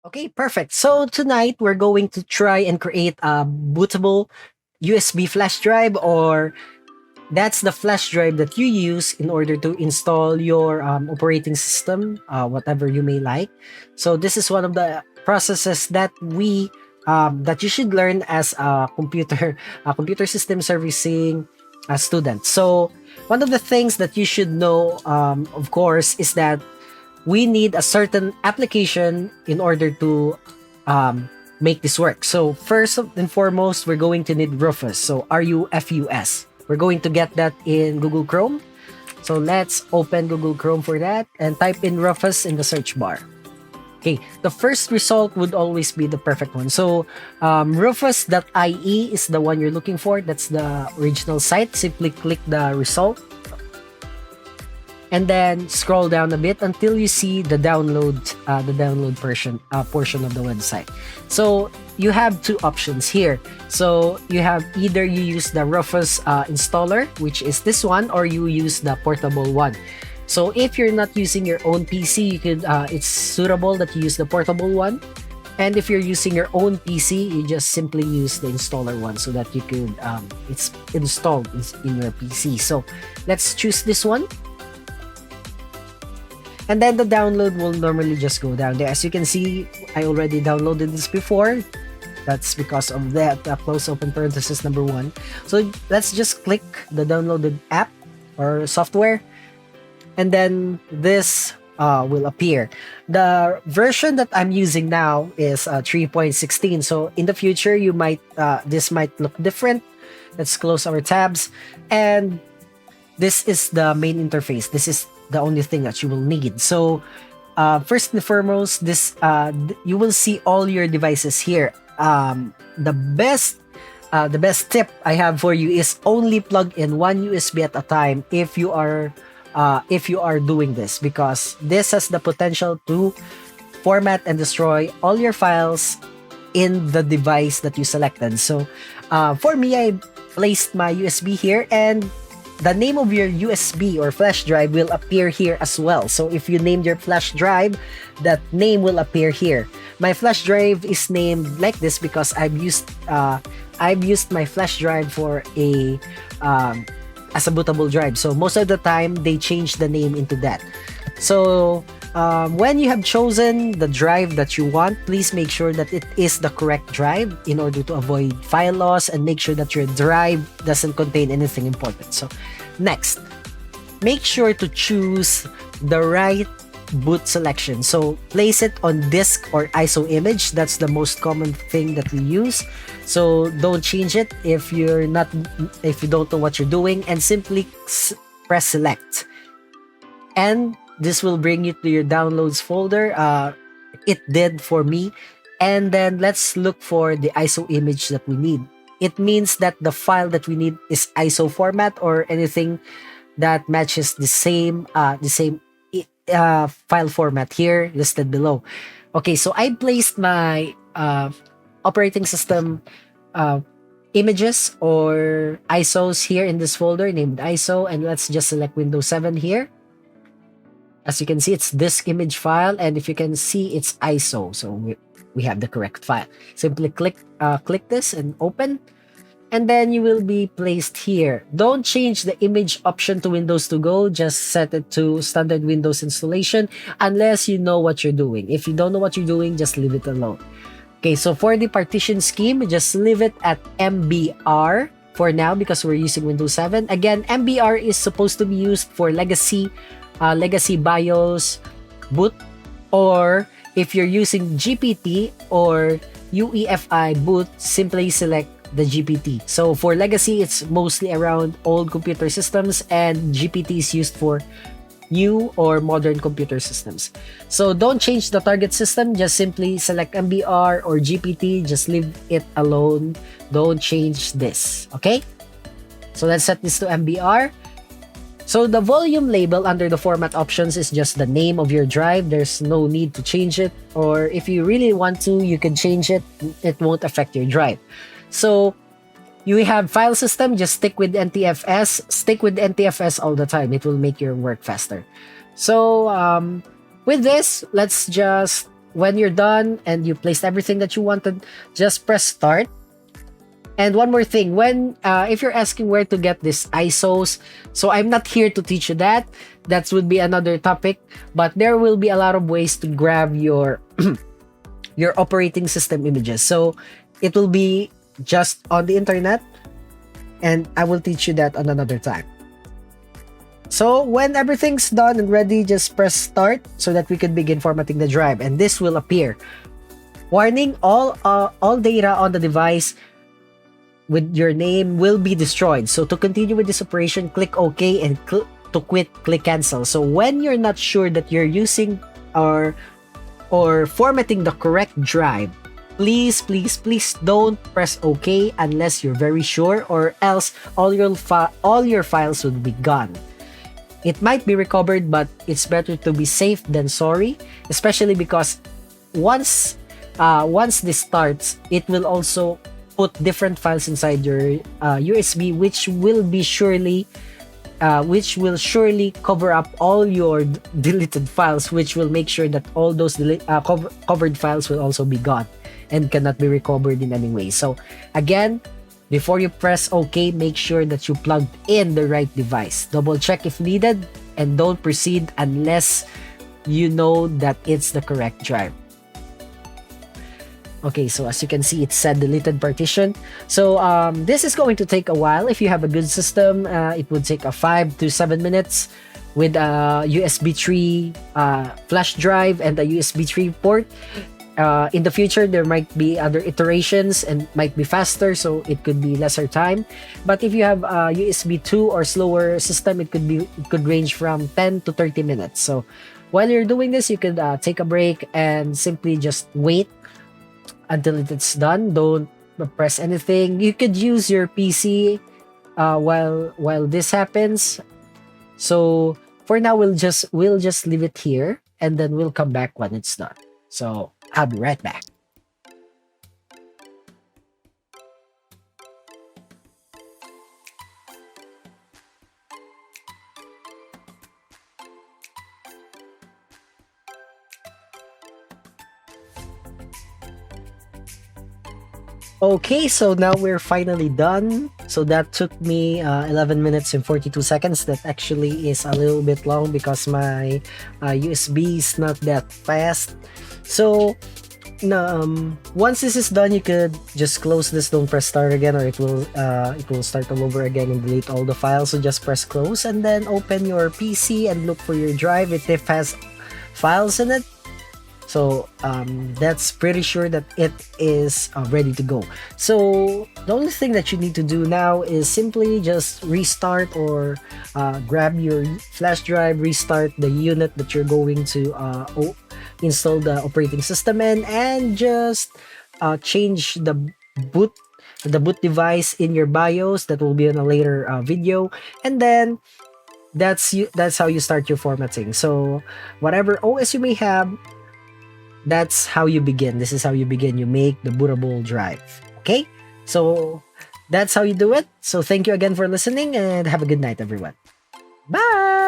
Okay, perfect. So tonight we're going to try and create a bootable USB flash drive, or that's the flash drive that you use in order to install your operating system, whatever you may like. So this is one of the processes that we that you should learn as a a computer system servicing student. So one of the things that you should know, of course, is that we need a certain application in order to um, make this work. So first and foremost, we're going to need Rufus. So RUFUS. We're going to get that in Google Chrome. So let's open Google Chrome for that and type in Rufus in the search bar. Okay, the first result would always be the perfect one. So Rufus.ie is the one you're looking for. That's the original site. Simply click the result and then scroll down a bit until you see the download portion of the website. So you have two options here. So you have either you use the Rufus installer, which is this one, or you use the portable one. So if you're not using your own PC, you could it's suitable that you use the portable one. And if you're using your own PC, you just simply use the installer one so that you could it's installed in your PC. So let's choose this one. And then the download will normally just go down there. As you can see, I already downloaded this before. That's because of that close open parenthesis number 1. So let's just click the downloaded app or software. And then this will appear. The version that I'm using now is 3.16. So in the future, you might this might look different. Let's close our tabs. And this is the main interface. This is the only thing that you will need. So first and foremost, this you will see all your devices here. The best tip I have for you is only plug in one USB at a time if you are doing this, because this has the potential to format and destroy all your files in the device that you selected. So for me, I placed my USB here, and the name of your USB or flash drive will appear here as well. So if you named your flash drive, that name will appear here. My flash drive is named like this because I've used my flash drive for a as a bootable drive. So most of the time they change the name into that. So when you have chosen the drive that you want, please make sure that it is the correct drive in order to avoid file loss, and make sure that your drive doesn't contain anything important. So next, make sure to choose the right boot selection. So place it on disk or ISO image. That's the most common thing that we use. So don't change it if you don't know what you're doing, and simply press select. And this will bring you to your downloads folder. It did for me. And then let's look for the ISO image that we need. It means that the file that we need is ISO format, or anything that matches the same file format here listed below. Okay, so I placed my operating system images or ISOs here in this folder named ISO, and let's just select Windows 7 here. As you can see, it's disk image file, and if you can see, it's ISO. So we have the correct file. Simply click this and open, and then you will be placed here. Don't change the image option to Windows to go. Just set it to standard Windows installation unless you know what you're doing. If you don't know what you're doing, just leave it alone. Okay, so for the partition scheme, just leave it at MBR for now because we're using Windows 7. Again, MBR is supposed to be used for legacy BIOS boot, or if you're using GPT or UEFI boot, simply select the GPT. So for legacy, it's mostly around old computer systems, and GPT is used for new or modern computer systems. So don't change the target system, just simply select MBR or GPT, just leave it alone. Don't change this, okay? So let's set this to MBR. So the volume label under the format options is just the name of your drive. There's no need to change it, or if you really want to, you can change it. It won't affect your drive. So you have file system, just stick with NTFS. Stick with NTFS all the time. It will make your work faster. So with this, let's just when you're done and you placed everything that you wanted, just press start. And one more thing, when if you're asking where to get this ISOs, so I'm not here to teach you that. That would be another topic, but there will be a lot of ways to grab your your operating system images. So it will be just on the internet, and I will teach you that on another time. So when everything's done and ready, just press start so that we can begin formatting the drive, and this will appear. Warning, all data on the device with your name will be destroyed. So to continue with this operation, click OK, and to quit, click cancel. So when you're not sure that you're using or formatting the correct drive, please don't press OK unless you're very sure, or else all your files will be gone. It might be recovered, but it's better to be safe than sorry, especially because once this starts, it will also put different files inside your USB, which will surely cover up all your deleted files, which will make sure that all those covered files will also be gone and cannot be recovered in any way. So again, before you press OK, make sure that you plugged in the right device. Double check if needed, and don't proceed unless you know that it's the correct drive. Okay, so as you can see, it said deleted partition. So this is going to take a while. If you have a good system, it would take 5 to 7 minutes with a USB 3 flash drive and a USB 3 port. In the future, there might be other iterations and might be faster, so it could be lesser time. But if you have a USB 2 or slower system, it could range from 10 to 30 minutes. So while you're doing this, you could take a break and simply just wait until it's done. Don't press anything. You could use your PC while this happens. So for now, we'll just leave it here, and then we'll come back when it's done. So I'll be right back. Okay, so now we're finally done. So that took me 11 minutes and 42 seconds. That actually is a little bit long because my USB is not that fast. So once this is done, you could just close this. Don't press start again, or it will start all over again and delete all the files. So just press close and then open your PC and look for your drive if it has files in it. So that's pretty sure that it is ready to go. So the only thing that you need to do now is simply just restart, or grab your flash drive, restart the unit that you're going to install the operating system in, and just change the boot device in your BIOS. That will be in a later video, and then that's how you start your formatting. So whatever OS you may have, that's how you begin. This is how you begin. You make the bootable drive. Okay? So that's how you do it. So thank you again for listening, and have a good night, everyone. Bye!